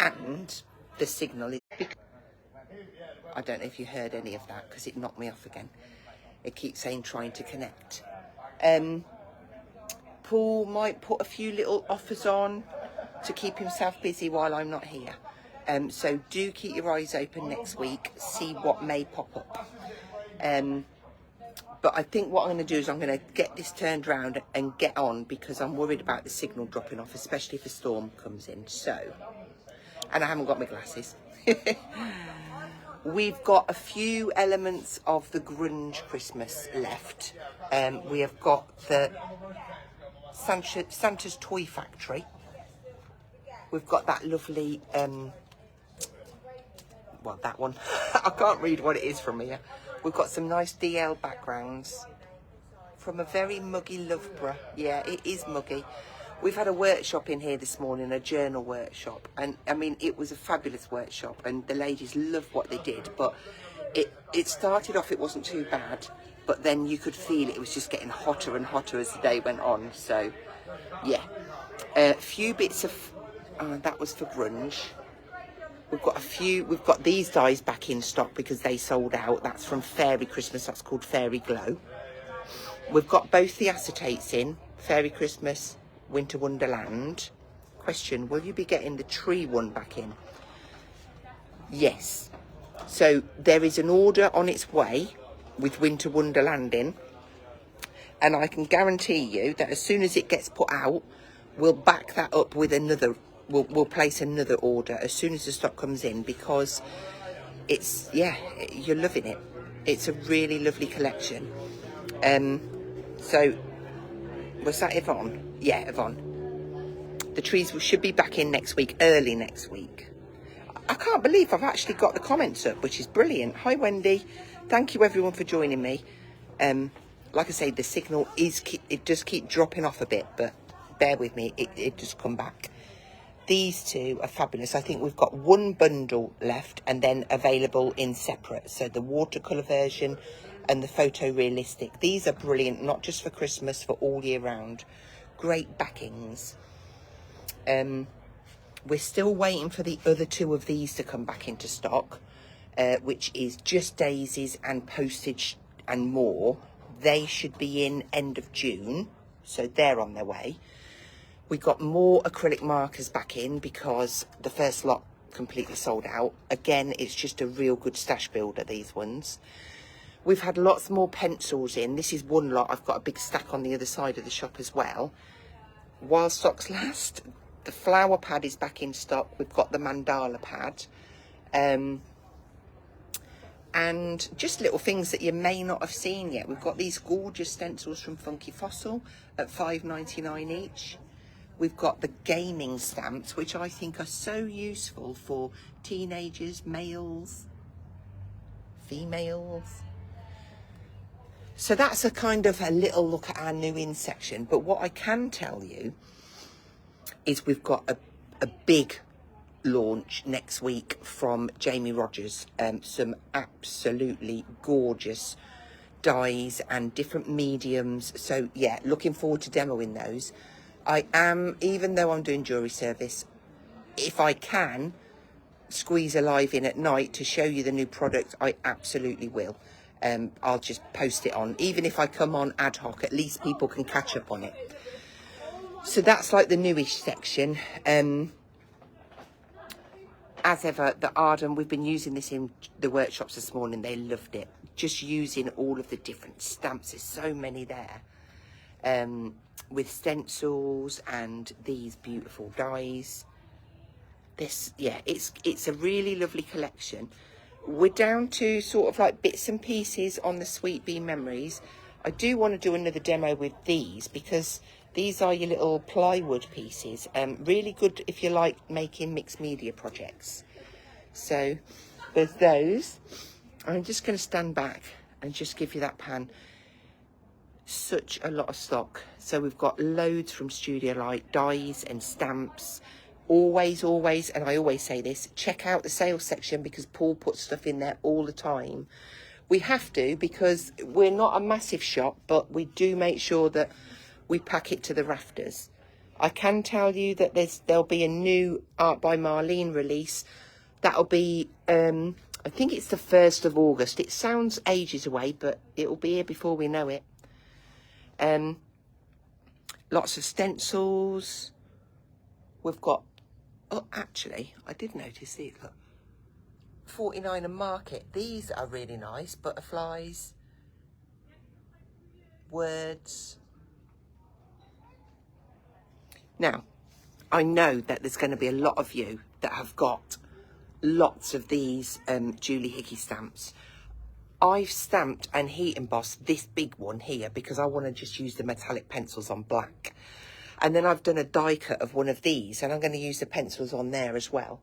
And the signal is... I don't know if you heard any of that because it knocked me off again. It keeps saying trying to connect. Paul might put a few little offers on to keep himself busy while I'm not here. So do keep your eyes open next week, see what may pop up. But I think what I'm going to do is I'm going to get this turned around and get on, because I'm worried about the signal dropping off, especially if a storm comes in. So, and I haven't got my glasses. We've got a few elements of the grunge Christmas left. We have got the Santa's Toy Factory. We've got that lovely, well, that one. I can't read what it is from here. We've got some nice DL backgrounds from a very muggy Loughborough. Yeah, it is muggy. We've had a workshop in here this morning, a journal workshop. And, I mean, it was a fabulous workshop. And the ladies loved what they did. But it started off, it wasn't too bad. But then you could feel it was just getting hotter and hotter as the day went on. So, yeah. A few bits of... that was for grunge. We've got these dies back in stock because they sold out. That's from Fairy Christmas. That's called Fairy Glow. We've got both the acetates in. Fairy Christmas, Winter Wonderland. Question, will you be getting the tree one back in? Yes. So there is an order on its way with Winter Wonderland in. And I can guarantee you that as soon as it gets put out, we'll back that up with another. We'll place another order as soon as the stock comes in, because it's, yeah, you're loving it. It's a really lovely collection. So, was that Yvonne? Yeah, Yvonne. The trees should be back in next week, early next week. I can't believe I've actually got the comments up, which is brilliant. Hi, Wendy. Thank you, everyone, for joining me. Like I say, the signal it does keep dropping off a bit, but bear with me, it does come back. These two are fabulous. I think we've got one bundle left and then available in separate. So the watercolour version and the photorealistic. These are brilliant, not just for Christmas, for all year round. Great backings. We're still waiting for the other two of these to come back into stock, which is Just Daisies and Postage and More. They should be in end of June, so they're on their way. We got more acrylic markers back in because the first lot completely sold out. Again, it's just a real good stash builder, these ones. We've had lots more pencils in. This is one lot. I've got a big stack on the other side of the shop as well. While stocks last, the flower pad is back in stock. We've got the mandala pad. And just little things that you may not have seen yet. We've got these gorgeous stencils from Funky Fossil at $5.99 each. We've got the gaming stamps, which I think are so useful for teenagers, males, females. So that's a kind of a little look at our new in section. But what I can tell you is we've got a big launch next week from Jamie Rogers. Some absolutely gorgeous dies and different mediums. So yeah, looking forward to demoing those. I am, even though I'm doing jewellery service, if I can squeeze a live in at night to show you the new product, I absolutely will. I'll just post it on. Even if I come on ad hoc, at least people can catch up on it. So that's like the newish section. As ever, the Arden, we've been using this in the workshops this morning. They loved it. Just using all of the different stamps. There's so many there. With stencils and these beautiful dies. This, yeah, it's a really lovely collection. We're down to sort of like bits and pieces on the Sweet Bee Memories. I do want to do another demo with these because these are your little plywood pieces. Really good if you like making mixed media projects. So there's those. I'm just going to stand back and just give you that pan. Such a lot of stock. So we've got loads from Studio Light, dies and stamps. Always, and I always say this, check out the sales section because Paul puts stuff in there all the time. We have to because we're not a massive shop, but we do make sure that we pack it to the rafters. I can tell you that there'll be a new Art by Marlene release. That'll be, I think it's the 1st of August. It sounds ages away, but it'll be here before we know it. Lots of stencils. We've got, oh, actually, I did notice these, look. 49 and Market. These are really nice. Butterflies. Words. Now, I know that there's going to be a lot of you that have got lots of these Julie Hickey stamps. I've stamped and heat embossed this big one here because I want to just use the metallic pencils on black. And then I've done a die cut of one of these and I'm going to use the pencils on there as well.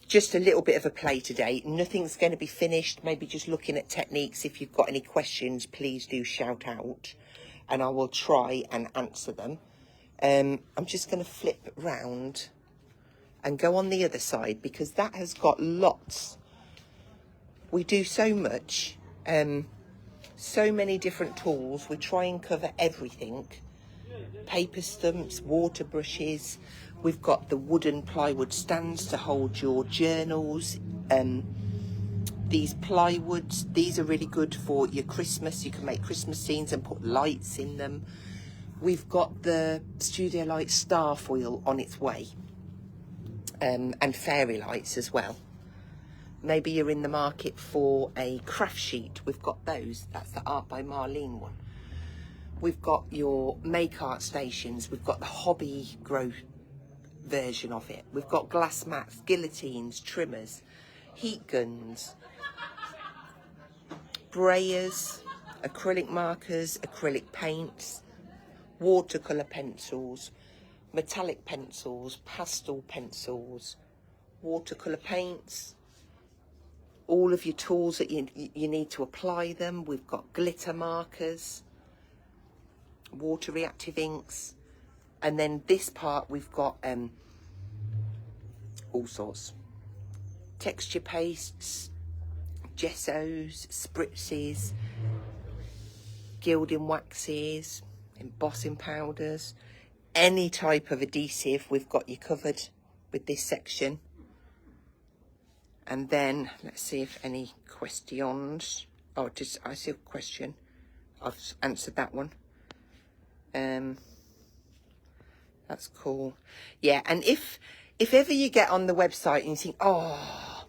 Just a little bit of a play today. Nothing's going to be finished. Maybe just looking at techniques. If you've got any questions, please do shout out and I will try and answer them. I'm just going to flip round and go on the other side because that has got lots. We do so much, so many different tools. We try and cover everything. Paper stumps, water brushes. We've got the wooden plywood stands to hold your journals. These plywoods, these are really good for your Christmas. You can make Christmas scenes and put lights in them. We've got the Studio Light star foil on its way. And fairy lights as well. Maybe you're in the market for a craft sheet. We've got those. That's the Art by Marlene one. We've got your make art stations. We've got the hobby grow version of it. We've got glass mats, guillotines, trimmers, heat guns, brayers, acrylic markers, acrylic paints, watercolour pencils, metallic pencils, pastel pencils, watercolour paints, all of your tools that you need to apply them. We've got glitter markers, water reactive inks, and then this part we've got all sorts. Texture pastes, gessos, spritzes, gilding waxes, embossing powders, any type of adhesive we've got you covered with this section. And then let's see if any questions. Oh, I see a question. I've answered that one. That's cool. Yeah, and if ever you get on the website and you think, oh,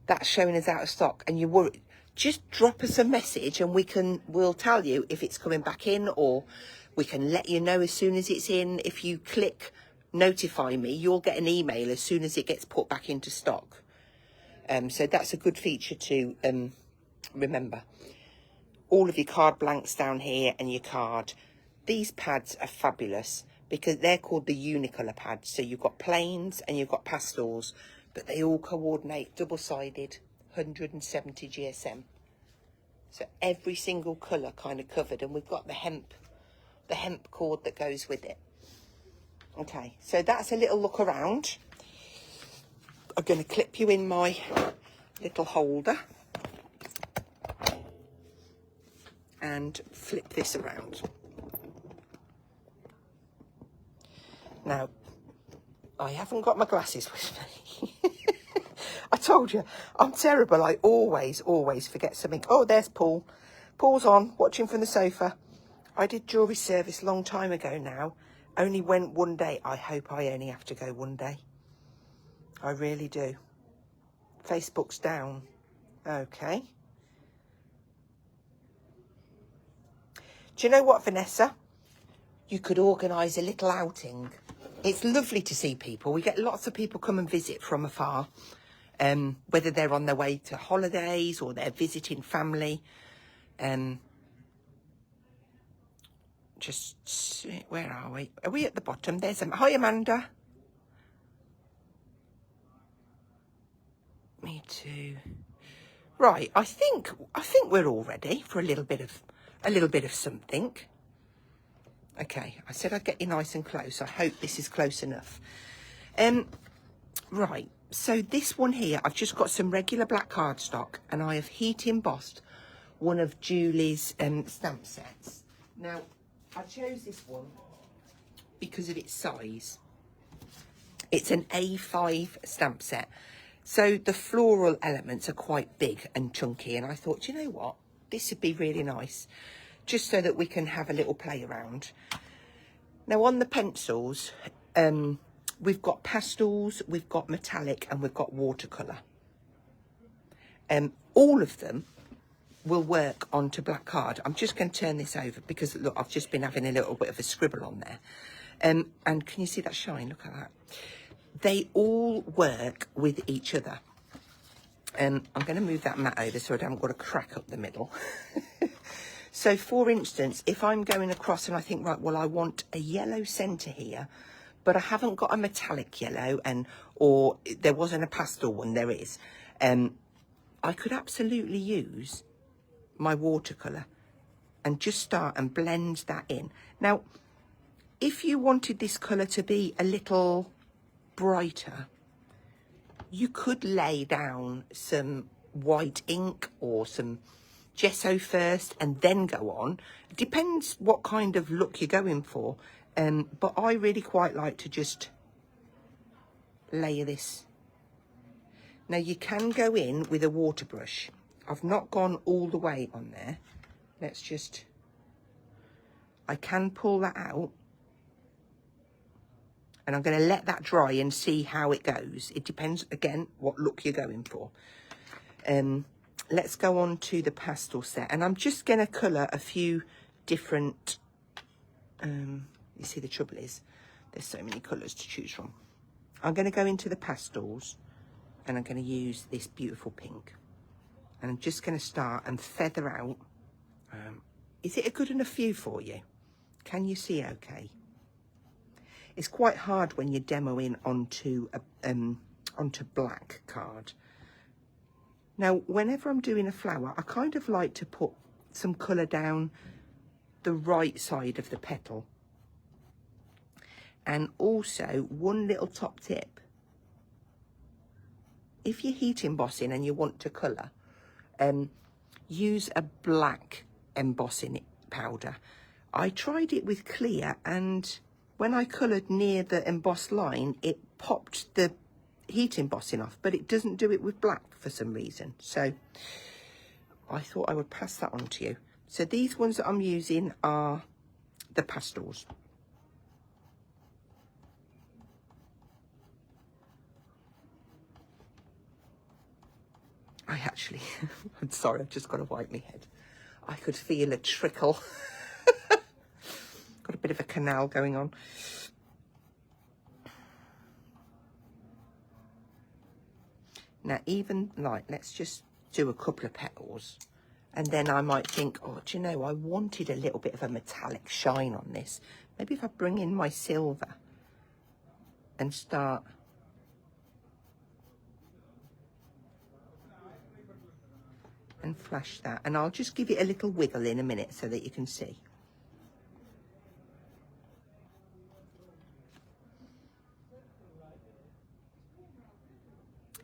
that's showing us out of stock, and you're worried, just drop us a message and we'll tell you if it's coming back in, or we can let you know as soon as it's in. If you click notify me, you'll get an email as soon as it gets put back into stock. So that's a good feature to remember. All of your card blanks down here and your card. These pads are fabulous because they're called the Unicolor pads. So you've got plains and you've got pastels, but they all coordinate, double-sided, 170 GSM. So every single colour kind of covered, and we've got the hemp cord that goes with it. Okay, so that's a little look around. I'm going to clip you in my little holder and flip this around. Now, I haven't got my glasses with me. I told you, I'm terrible. I always forget something. Oh, there's Paul. Paul's on, watching from the sofa. I did jewellery service a long time ago now. Only went one day. I hope I only have to go one day. I really do. Facebook's down. Okay. Do you know what, Vanessa? You could organise a little outing. It's lovely to see people. We get lots of people come and visit from afar. Whether they're on their way to holidays or they're visiting family. Just, where are we? Are we at the bottom? There's hi, Amanda. Me too. Right, I think we're all ready for a little bit of something. Okay, I said I'd get you nice and close. I hope this is close enough. Right, so this one here, I've just got some regular black cardstock and I have heat embossed one of Julie's stamp sets. Now, I chose this one because of its size. It's an A5 stamp set. So the floral elements are quite big and chunky. And I thought, you know what? This would be really nice. Just so that we can have a little play around. Now on the pencils, we've got pastels, we've got metallic, and we've got watercolour. All of them will work onto black card. I'm just going to turn this over because, look, I've just been having a little bit of a scribble on there. And can you see that shine? Look at that. They all work with each other. I'm going to move that mat over so I haven't got a crack up the middle. So, for instance, if I'm going across and I think, right, well, I want a yellow centre here, but I haven't got a metallic yellow, or there wasn't a pastel one, there is. I could absolutely use my watercolour and just start and blend that in. Now, if you wanted this colour to be a little brighter, you could lay down some white ink or some gesso first and then go on. It depends what kind of look you're going for, but I really quite like to just layer this. Now you can go in with a water brush. I've not gone all the way on there. I can pull that out. And I'm going to let that dry and see how it goes. It depends, again, what look you're going for. Let's go on to the pastel set. And I'm just going to colour a few different... you see, the trouble is, there's so many colours to choose from. I'm going to go into the pastels. And I'm going to use this beautiful pink. And I'm just going to start and feather out. Is it a good enough view for you? Can you see okay? It's quite hard when you're demoing onto black card. Now, whenever I'm doing a flower, I kind of like to put some colour down the right side of the petal. And also, one little top tip. If you're heat embossing and you want to colour, use a black embossing powder. I tried it with clear, and when I coloured near the embossed line, it popped the heat embossing off, but it doesn't do it with black for some reason. So I thought I would pass that on to you. So these ones that I'm using are the pastels. I'm sorry, I've just got to wipe my head. I could feel a trickle. Got a bit of a canal going on. Now, even like, let's just do a couple of petals. And then I might think, oh, do you know, I wanted a little bit of a metallic shine on this. Maybe if I bring in my silver and start... and flash that. And I'll just give it a little wiggle in a minute so that you can see.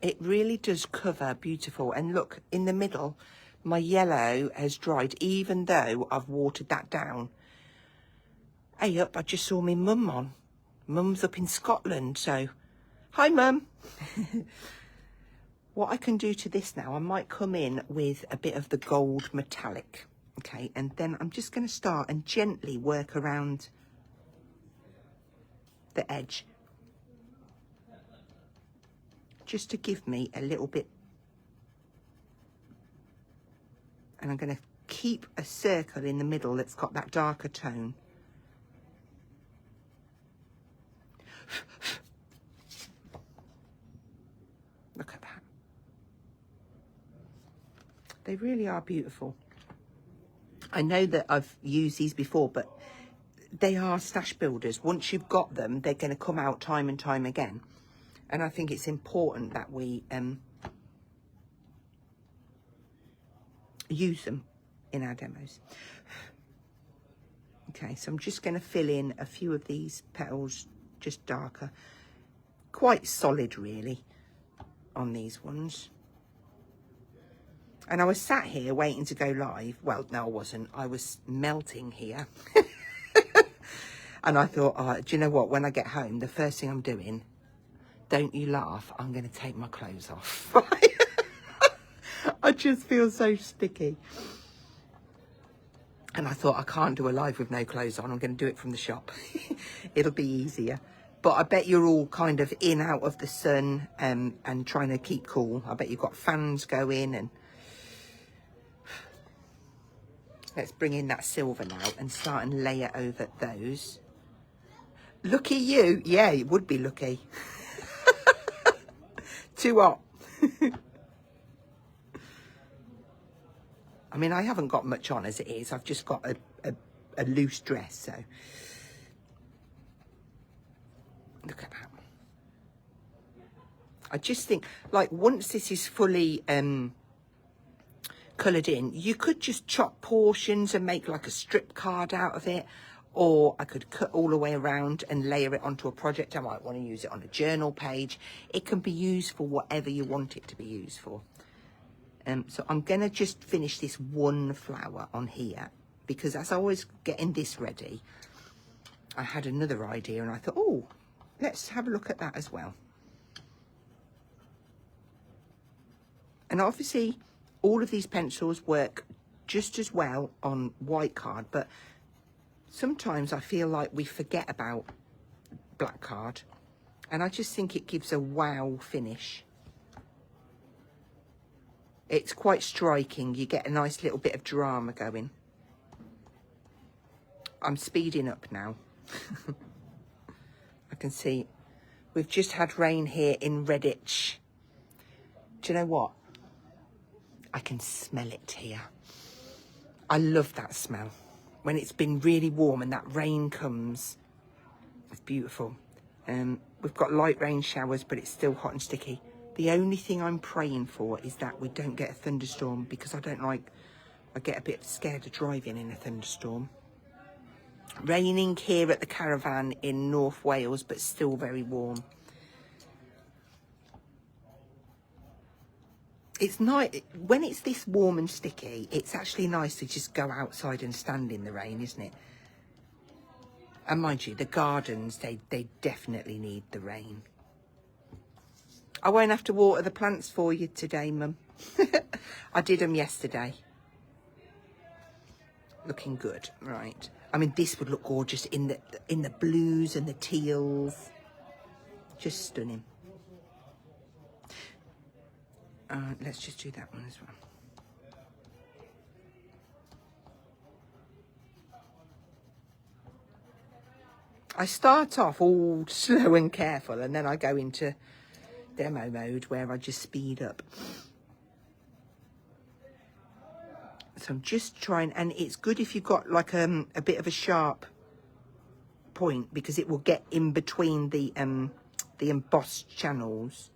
It really does cover beautiful. And look, in the middle, my yellow has dried, even though I've watered that down. Hey up, I just saw my mum on. Mum's up in Scotland, so... Hi, Mum. What I can do to this now, I might come in with a bit of the gold metallic. Okay, and then I'm just going to start and gently work around the edge. Just to give me a little bit. And I'm going to keep a circle in the middle that's got that darker tone. Look at that. They really are beautiful. I know that I've used these before, but they are stash builders. Once you've got them, they're going to come out time and time again. And I think it's important that we use them in our demos. Okay, so I'm just going to fill in a few of these petals, just darker. Quite solid, really, on these ones. And I was sat here waiting to go live. Well, no, I wasn't. I was melting here. And I thought, oh, do you know what? When I get home, the first thing I'm doing, don't you laugh, I'm going to take my clothes off. I just feel so sticky. And I thought, I can't do a live with no clothes on. I'm going to do it from the shop. It'll be easier. But I bet you're all kind of in, out of the sun, and trying to keep cool. I bet you've got fans going. And let's bring in that silver now and start and layer over those. Lucky you. Yeah, it would be lucky. Too hot. I mean, I haven't got much on as it is. I've just got a loose dress, so. Look at that. I just think, like, once this is fully coloured in, you could just chop portions and make like a strip card out of it. Or I could cut all the way around and layer it onto a project. I might want to use it on a journal page. It can be used for whatever you want it to be used for. So I'm going to just finish this one flower on here, because as I was getting this ready, I had another idea and I thought, oh, let's have a look at that as well. And obviously, all of these pencils work just as well on white card, but sometimes I feel like we forget about black card, and I just think it gives a wow finish. It's quite striking. You get a nice little bit of drama going. I'm speeding up now. I can see we've just had rain here in Redditch. Do you know what? I can smell it here. I love that smell. When it's been really warm and that rain comes, it's beautiful. We've got light rain showers, but it's still hot and sticky. The only thing I'm praying for is that we don't get a thunderstorm, because I get a bit scared of driving in a thunderstorm. Raining here at the caravan in North Wales, but still very warm. It's nice when it's this warm and sticky. It's actually nice to just go outside and stand in the rain, isn't it? And mind you, the gardens, they definitely need the rain. I won't have to water the plants for you today, Mum. I did them yesterday. Looking good, right? I mean, this would look gorgeous in the blues and the teals. Just stunning. Let's just do that one as well. I start off all slow and careful, and then I go into demo mode where I just speed up. So I'm just trying, and it's good if you've got like a bit of a sharp point, because it will get in between the embossed channels.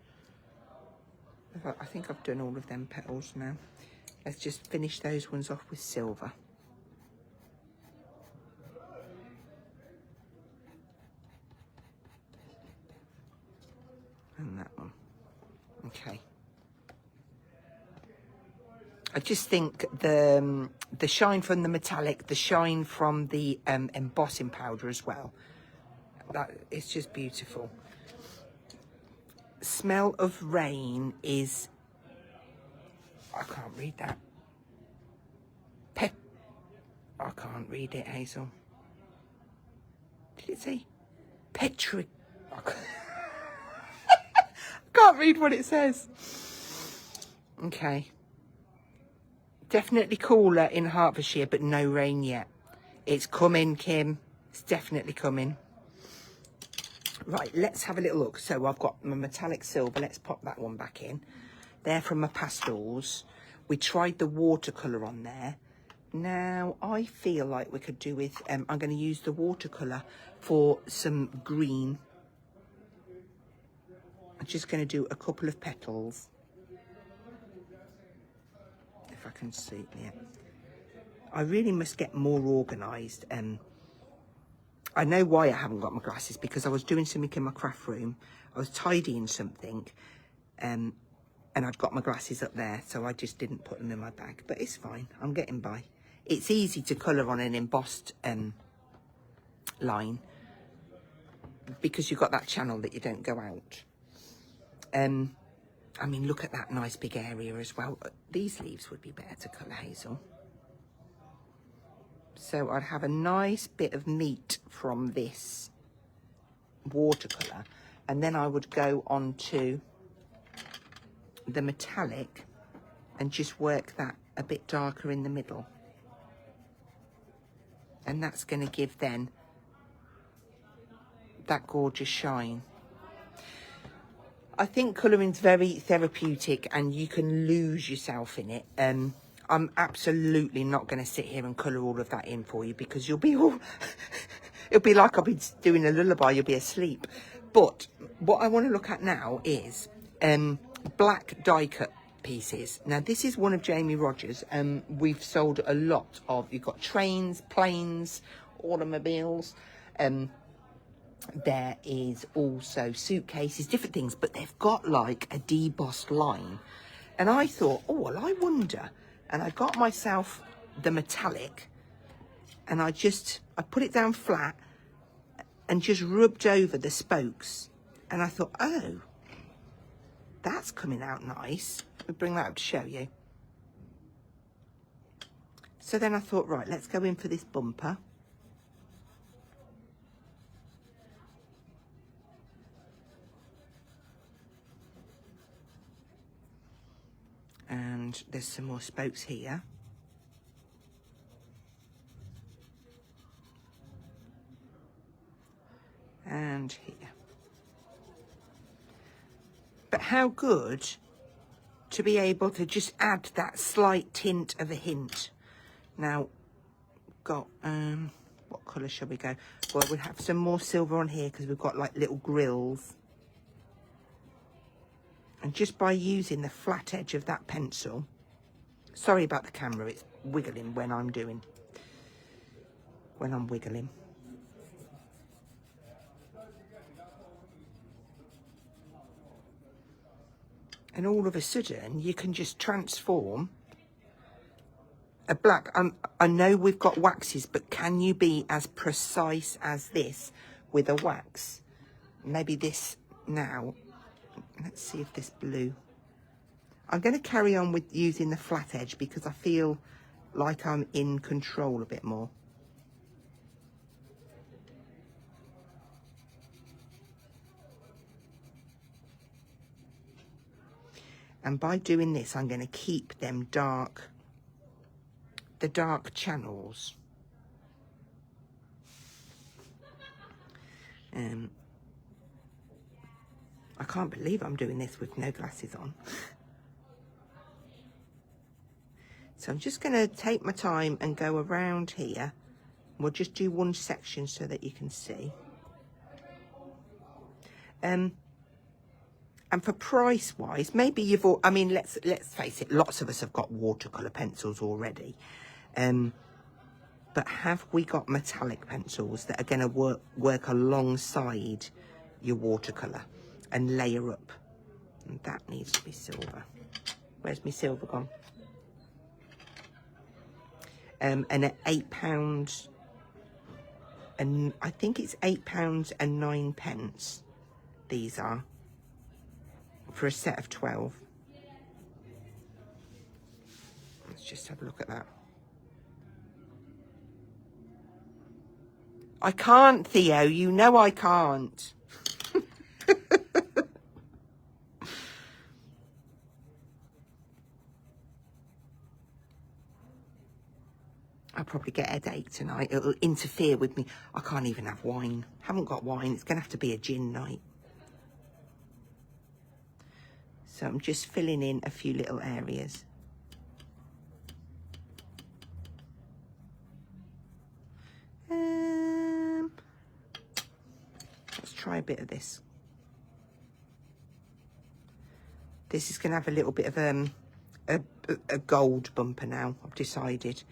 I think I've done all of them petals now. Let's just finish those ones off with silver. And that one. Okay. I just think the shine from the metallic, the shine from the embossing powder as well, that it's just beautiful. Smell of rain is, I can't read that. I can't read it, Hazel. Did it say Petri? I can't read what it says. Okay. Definitely cooler in Hertfordshire, but no rain yet. It's coming, Kim. It's definitely coming. Right, let's have a little look. So I've got my metallic silver. Let's pop that one back in. They're from my pastels. We tried the watercolour on there. Now, I feel like we could do with... I'm going to use the watercolour for some green. I'm just going to do a couple of petals. If I can see, yeah. I really must get more organised. I know why I haven't got my glasses, because I was doing something in my craft room. I was tidying something, and I'd got my glasses up there, so I just didn't put them in my bag. But it's fine. I'm getting by. It's easy to colour on an embossed line. because you've got that channel that you don't go out. I mean, look at that nice big area as well. These leaves would be better to colour hazel. So I'd have a nice bit of meat from this watercolour, and then I would go on to the metallic and just work that a bit darker in the middle. And that's going to give then that gorgeous shine. I think colouring's very therapeutic and you can lose yourself in it. I'm absolutely not going to sit here and colour all of that in for you, because you'll be all... it'll be like I'll be doing a lullaby, you'll be asleep. But what I want to look at now is black die cut pieces. Now this is one of Jamie Rogers. We've sold a lot of, you've got trains, planes, automobiles. There is also suitcases, different things, but they've got like a debossed line. And I thought, oh, well, I wonder. And I got myself the metallic, and I put it down flat and just rubbed over the spokes. And I thought, oh, that's coming out nice. Let me bring that up to show you. So then I thought, right, let's go in for this bumper. And there's some more spokes here. And here. But how good to be able to just add that slight tint of a hint. Now, got, what colour shall we go? Well, we'll have some more silver on here because we've got like little grills. And just by using the flat edge of that pencil, sorry about the camera, it's wiggling when I'm wiggling. And all of a sudden, you can just transform a black. I know we've got waxes, but can you be as precise as this with a wax? Maybe this now. Let's see if this blue. I'm going to carry on with using the flat edge because I feel like I'm in control a bit more. And by doing this, I'm going to keep them dark, the dark channels. I can't believe I'm doing this with no glasses on. So I'm just going to take my time and go around here. We'll just do one section so that you can see. And for price wise, maybe you've all, I mean, let's face it, lots of us have got watercolor pencils already. But have we got metallic pencils that are going to work alongside your watercolor and layer up? And that needs to be silver. Where's my silver gone? And at £8, and I think it's £8.09 these are for a set of 12. Let's just have a look at that. I can't, Theo, you know I can't. I'll probably get a headache tonight. It'll interfere with me. I can't even have wine. Haven't got wine. It's going to have to be a gin night. So I'm just filling in a few little areas. Let's try a bit of this. This is going to have a little bit of a gold bumper now, I've decided.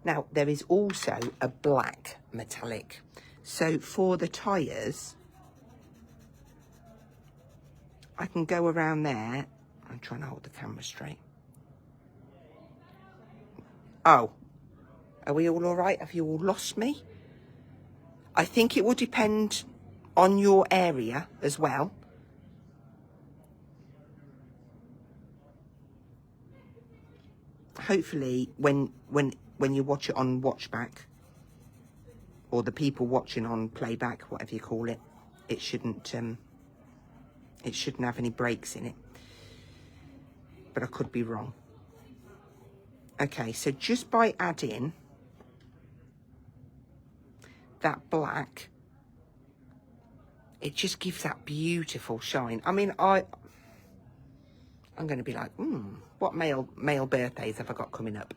Now, there is also a black metallic. So for the tyres, I can go around there. I'm trying to hold the camera straight. Oh, are we all right? Have you all lost me? I think it will depend on your area as well. Hopefully when you watch it on watchback, or the people watching on playback, whatever you call it, it shouldn't have any breaks in it. But I could be wrong. Okay, so just by adding that black, it just gives that beautiful shine. I mean, I'm going to be like, what male birthdays have I got coming up?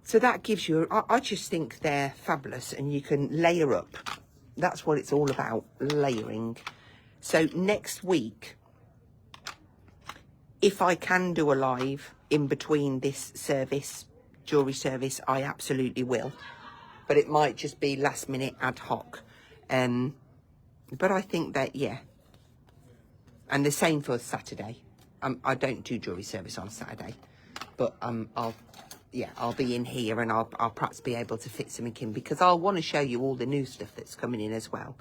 So that gives you, I just think they're fabulous, and you can layer up. That's what it's all about, layering. So next week, if I can do a live in between this service, jewellery service, I absolutely will. But it might just be last minute ad hoc. But I think that, yeah. And the same for Saturday. I don't do jewellery service on Saturday. But I'll be in here, and I'll perhaps be able to fit something in, because I'll want to show you all the new stuff that's coming in as well.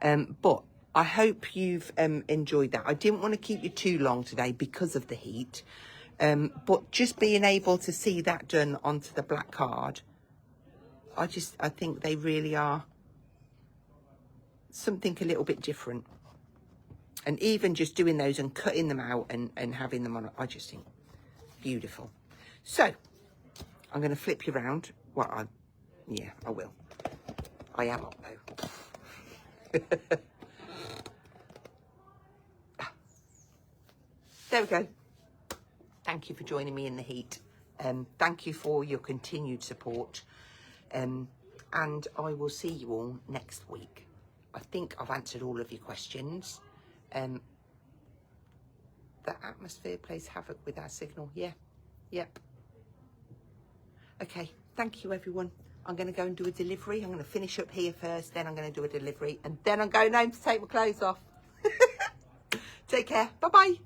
But I hope you've enjoyed that. I didn't want to keep you too long today because of the heat. But just being able to see that done onto the black card, I think they really are something a little bit different. And even just doing those and cutting them out and having them on, I just think beautiful. So I'm going to flip you around. Well, yeah, I will. I am up though. There we go. Thank you for joining me in the heat. Thank you for your continued support. And I will see you all next week. I think I've answered all of your questions. The atmosphere plays havoc with our signal. Yeah. Yep. Okay. Thank you, everyone. I'm going to go and do a delivery. I'm going to finish up here first. Then I'm going to do a delivery. And then I'm going home to take my clothes off. Take care. Bye-bye.